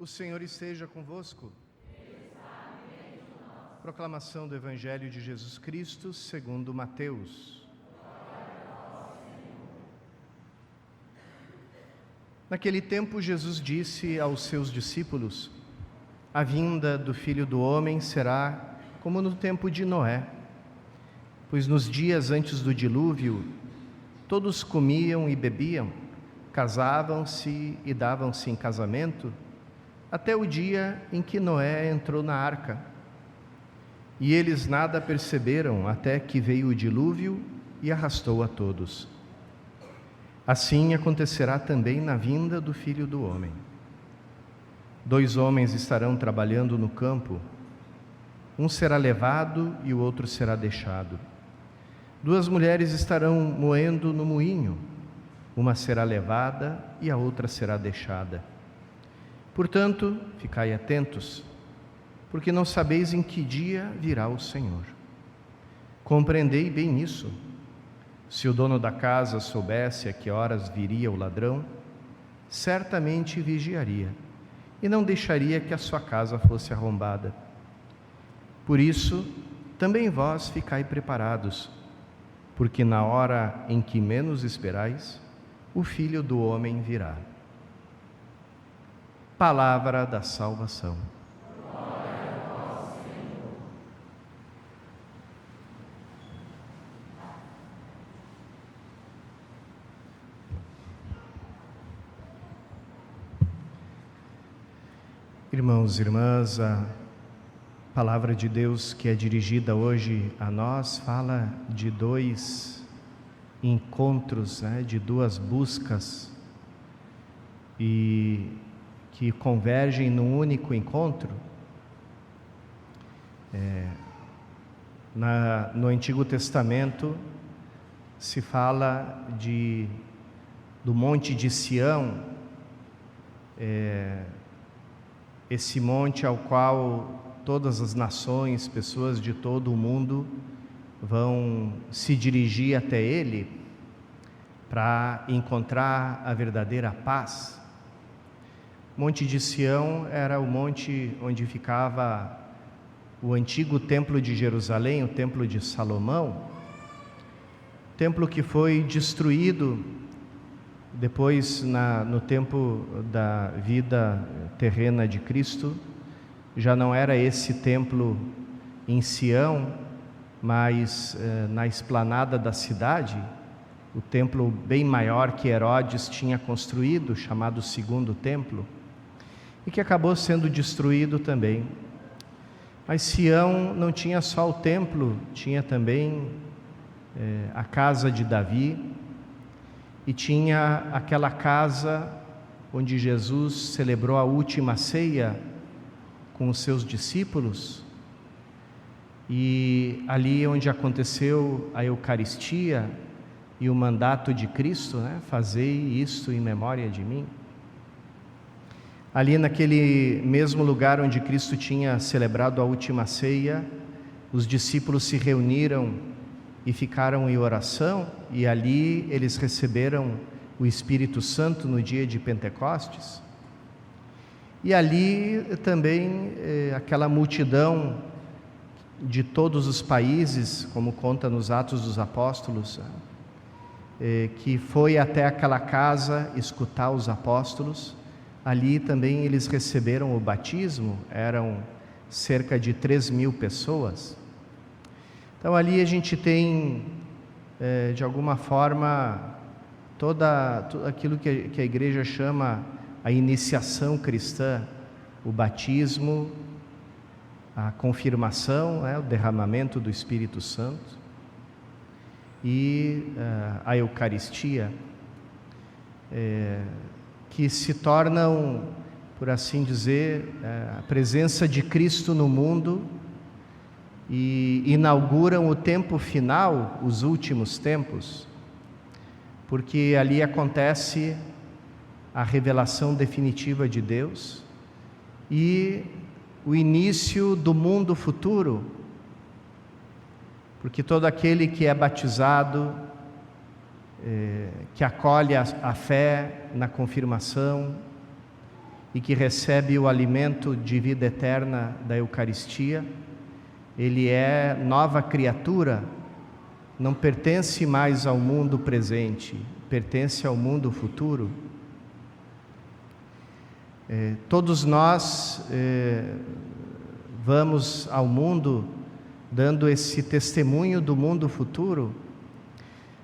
O Senhor esteja convosco. Proclamação do Evangelho de Jesus Cristo segundo Mateus. Naquele tempo, Jesus disse aos seus discípulos: a vinda do Filho do Homem será como no tempo de Noé, pois nos dias antes do dilúvio, todos comiam e bebiam, casavam-se e davam-se em casamento, até o dia em que Noé entrou na arca. E eles nada perceberam até que veio o dilúvio e arrastou a todos. Assim acontecerá também na vinda do Filho do Homem. 2 homens estarão trabalhando no campo, um será levado e o outro será deixado. 2 mulheres estarão moendo no moinho, uma será levada e a outra será deixada. Portanto, ficai atentos, porque não sabeis em que dia virá o Senhor. Compreendei bem isso. Se o dono da casa soubesse a que horas viria o ladrão, certamente vigiaria e não deixaria que a sua casa fosse arrombada. Por isso, também vós ficai preparados, porque na hora em que menos esperais, o Filho do Homem virá. Palavra da salvação. Glória a vós, Senhor. Irmãos e irmãs, a palavra de Deus que é dirigida hoje a nós fala de 2 encontros, de 2 buscas e que convergem num único encontro. No Antigo Testamento se fala do Monte de Sião, esse monte ao qual todas as nações, pessoas de todo o mundo vão se dirigir até ele para encontrar a verdadeira paz. Monte de Sião era o monte onde ficava o antigo templo de Jerusalém, o templo de Salomão, templo que foi destruído depois no tempo da vida terrena de Cristo. Já não era esse templo em Sião, mas na esplanada da cidade, o templo bem maior que Herodes tinha construído, chamado Segundo Templo, e que acabou sendo destruído também. Mas Sião não tinha só o templo, tinha também a casa de Davi, e tinha aquela casa onde Jesus celebrou a última ceia com os seus discípulos, e ali onde aconteceu a Eucaristia e o mandato de Cristo, fazei isto em memória de mim. Ali naquele mesmo lugar onde Cristo tinha celebrado a última ceia, os discípulos se reuniram e ficaram em oração, e ali eles receberam o Espírito Santo no dia de Pentecostes. E ali também aquela multidão de todos os países, como conta nos Atos dos Apóstolos, que foi até aquela casa escutar os apóstolos. Ali também eles receberam o batismo, eram cerca de 3.000 pessoas. Então ali a gente tem, de alguma forma, tudo aquilo que a igreja chama a iniciação cristã, o batismo, a confirmação, o derramamento do Espírito Santo e a Eucaristia, que se tornam, por assim dizer, a presença de Cristo no mundo e inauguram o tempo final, os últimos tempos, porque ali acontece a revelação definitiva de Deus e o início do mundo futuro, porque todo aquele que é batizado, que acolhe a fé na confirmação e que recebe o alimento de vida eterna da Eucaristia, ele é nova criatura, não pertence mais ao mundo presente, pertence ao mundo futuro. Todos nós vamos ao mundo dando esse testemunho do mundo futuro.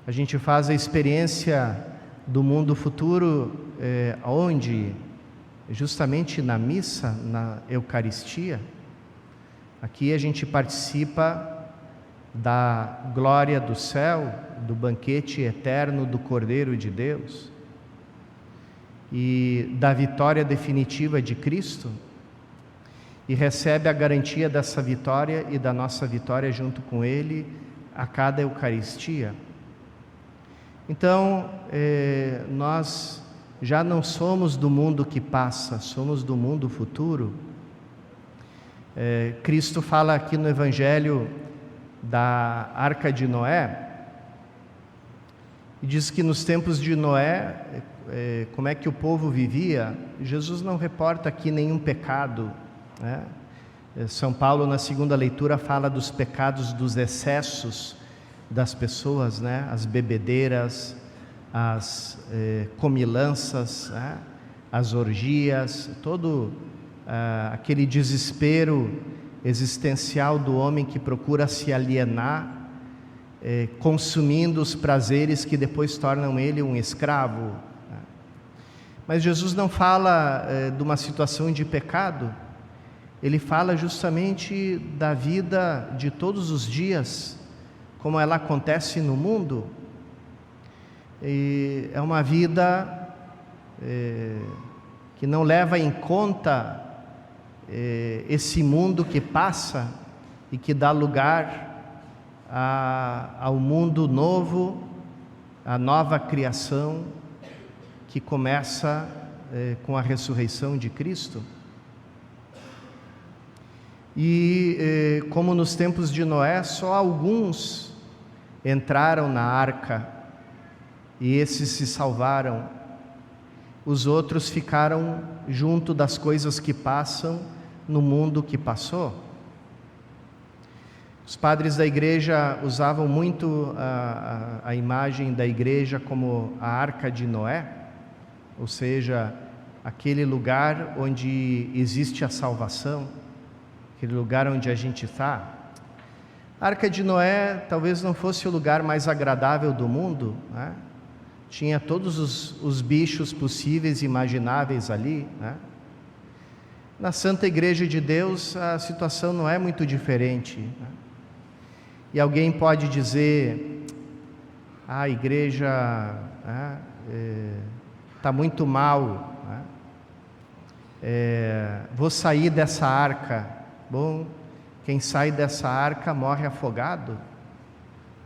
A gente faz a experiência do mundo futuro onde? Justamente na missa, na Eucaristia. Aqui a gente participa da glória do céu, do banquete eterno do Cordeiro de Deus e da vitória definitiva de Cristo, e recebe a garantia dessa vitória e da nossa vitória junto com Ele a cada Eucaristia. Então, nós já não somos do mundo que passa, somos do mundo futuro. Cristo fala aqui no Evangelho da Arca de Noé, e diz que nos tempos de Noé, como é que o povo vivia. Jesus não reporta aqui nenhum pecado, né? São Paulo, na segunda leitura, fala dos pecados, dos excessos das pessoas, né? As bebedeiras, as comilanças, né? As orgias, todo aquele desespero existencial do homem que procura se alienar, consumindo os prazeres que depois tornam ele um escravo. Mas Jesus não fala de uma situação de pecado, ele fala justamente da vida de todos os dias, como ela acontece no mundo. E é uma vida que não leva em conta esse mundo que passa e que dá lugar ao mundo novo, à nova criação que começa com a ressurreição de Cristo. E como nos tempos de Noé, só alguns entraram na arca e esses se salvaram. Os outros ficaram junto das coisas que passam no mundo que passou. Os padres da igreja usavam muito a imagem da igreja como a arca de Noé, ou seja, aquele lugar onde existe a salvação, aquele lugar onde a gente está. A arca de Noé talvez não fosse o lugar mais agradável do mundo, né? Tinha todos os bichos possíveis e imagináveis ali, né? Na Santa Igreja de Deus a situação não é muito diferente, né? E alguém pode dizer: a igreja está muito mal, né? Vou sair dessa arca. Bom, quem sai dessa arca morre afogado,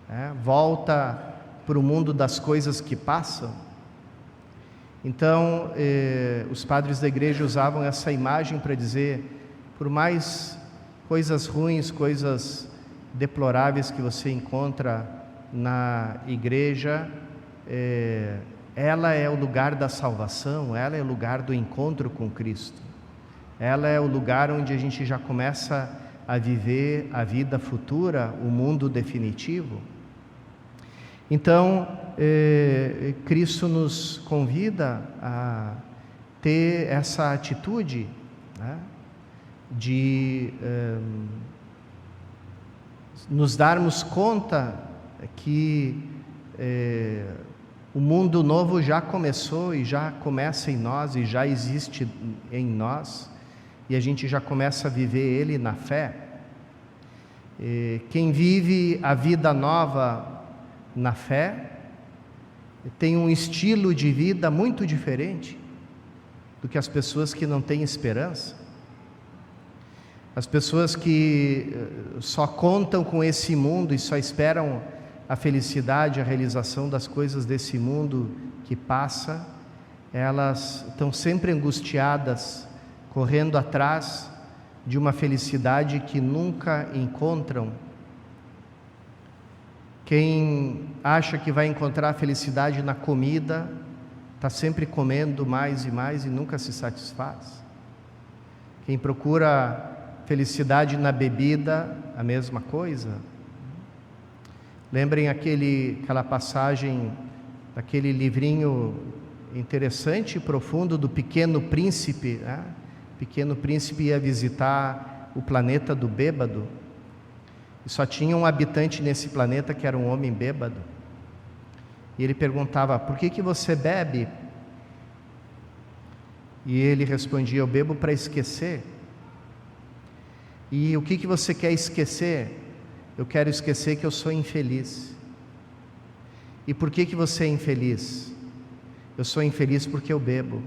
né? Volta para o mundo das coisas que passam. Então, os padres da igreja usavam essa imagem para dizer: por mais coisas ruins, coisas deploráveis que você encontra na igreja, ela é o lugar da salvação, ela é o lugar do encontro com Cristo, ela é o lugar onde a gente já começa a viver a vida futura, o mundo definitivo. Então, Cristo nos convida a ter essa atitude, né, de nos darmos conta que o mundo novo já começou e já começa em nós e já existe em nós, e a gente já começa a viver ele na fé. Quem vive a vida nova na fé tem um estilo de vida muito diferente do que as pessoas que não têm esperança. As pessoas que só contam com esse mundo e só esperam a felicidade, a realização das coisas desse mundo que passa, elas estão sempre angustiadas, correndo atrás de uma felicidade que nunca encontram. Quem acha que vai encontrar a felicidade na comida, está sempre comendo mais e mais e nunca se satisfaz. Quem procura felicidade na bebida, a mesma coisa. Lembrem aquela passagem daquele livrinho interessante e profundo do Pequeno Príncipe, né? O Pequeno Príncipe ia visitar o planeta do bêbado e só tinha um habitante nesse planeta que era um homem bêbado. E ele perguntava: por que você bebe? E ele respondia: eu bebo para esquecer. E o que você quer esquecer? Eu quero esquecer que eu sou infeliz. E por que você é infeliz? Eu sou infeliz porque eu bebo.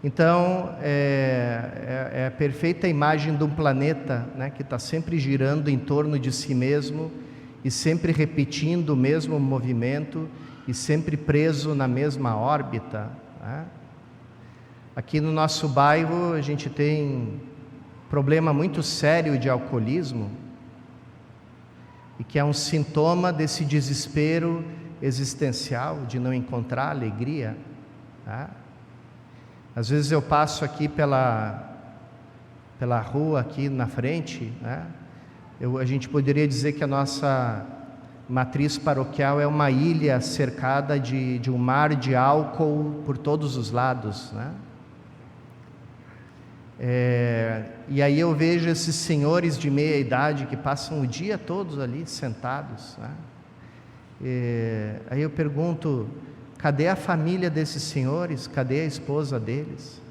Então, é a perfeita imagem de um planeta, né, que está sempre girando em torno de si mesmo e sempre repetindo o mesmo movimento e sempre preso na mesma órbita, né? Aqui no nosso bairro a gente tem problema muito sério de alcoolismo e que é um sintoma desse desespero existencial de não encontrar alegria, tá? Às vezes eu passo aqui pela rua aqui na frente, né? A gente poderia dizer que a nossa matriz paroquial é uma ilha cercada de um mar de álcool por todos os lados, né? E aí eu vejo esses senhores de meia idade que passam o dia todo ali sentados, né? Aí eu pergunto: cadê a família desses senhores? Cadê a esposa deles?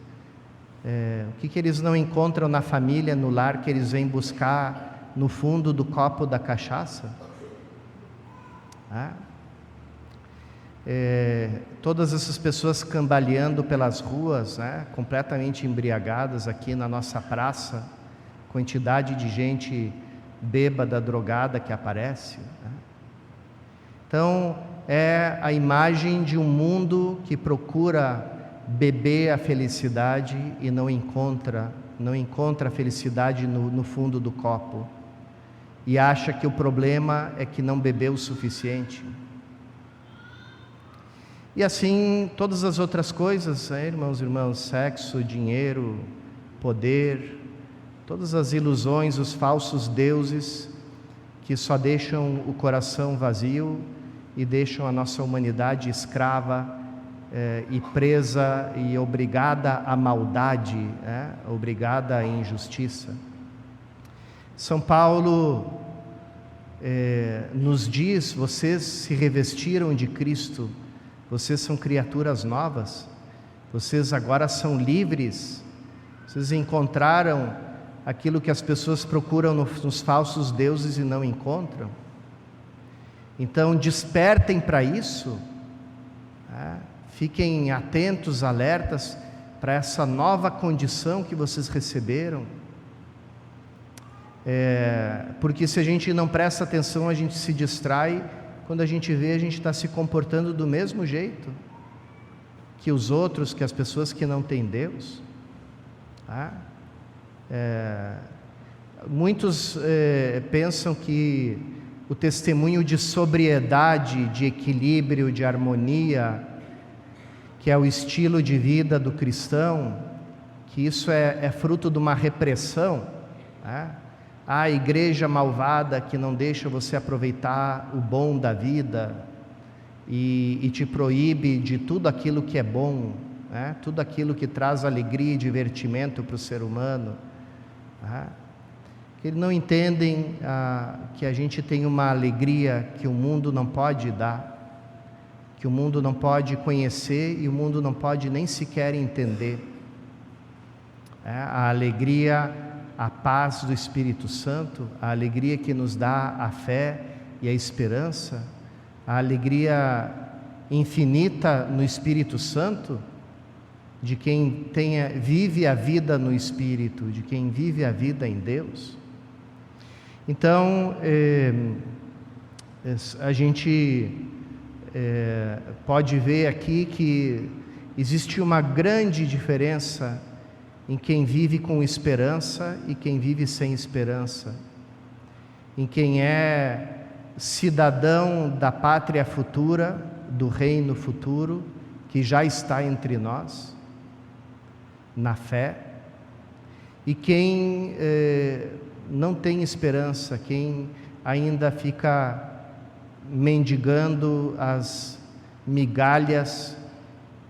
O que eles não encontram na família, no lar, que eles vêm buscar no fundo do copo da cachaça? Todas essas pessoas cambaleando pelas ruas, né, completamente embriagadas aqui na nossa praça, quantidade de gente bêbada, drogada que aparece, né? Então, é a imagem de um mundo que procura beber a felicidade e não encontra a felicidade no fundo do copo, e acha que o problema é que não bebeu o suficiente. E assim todas as outras coisas, irmãos e irmãs, sexo, dinheiro, poder, todas as ilusões, os falsos deuses que só deixam o coração vazio e deixam a nossa humanidade escrava e presa e obrigada à maldade, obrigada à injustiça. São Paulo nos diz: vocês se revestiram de Cristo, vocês são criaturas novas, vocês agora são livres, vocês encontraram aquilo que as pessoas procuram nos falsos deuses e não encontram. Então despertem para isso, fiquem atentos, alertas para essa nova condição que vocês receberam, porque se a gente não presta atenção, a gente se distrai. Quando a gente vê, a gente está se comportando do mesmo jeito que os outros, que as pessoas que não têm Deus. Muitos pensam que o testemunho de sobriedade, de equilíbrio, de harmonia, que é o estilo de vida do cristão, que isso é fruto de uma repressão, a igreja malvada que não deixa você aproveitar o bom da vida e te proíbe de tudo aquilo que é bom, tudo aquilo que traz alegria e divertimento para o ser humano. Eles não entendem que a gente tem uma alegria que o mundo não pode dar, que o mundo não pode conhecer e o mundo não pode nem sequer entender. A alegria, a paz do Espírito Santo, a alegria que nos dá a fé e a esperança, a alegria infinita no Espírito Santo, de quem vive a vida no Espírito, de quem vive a vida em Deus. Então, a gente pode ver aqui que existe uma grande diferença em quem vive com esperança e quem vive sem esperança, em quem é cidadão da pátria futura, do reino futuro que já está entre nós, na fé. E quem não tem esperança, quem ainda fica mendigando as migalhas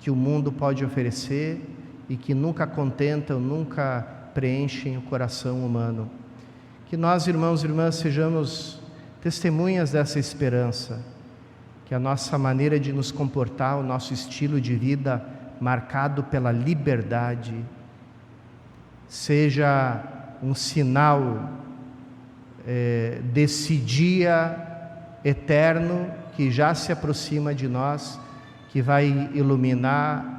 que o mundo pode oferecer e que nunca contentam, nunca preenchem o coração humano. Que nós, irmãos e irmãs, sejamos testemunhas dessa esperança, que a nossa maneira de nos comportar, o nosso estilo de vida marcado pela liberdade, seja um sinal desse dia eterno que já se aproxima de nós, que vai iluminar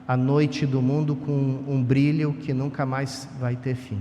a noite do mundo com um brilho que nunca mais vai ter fim.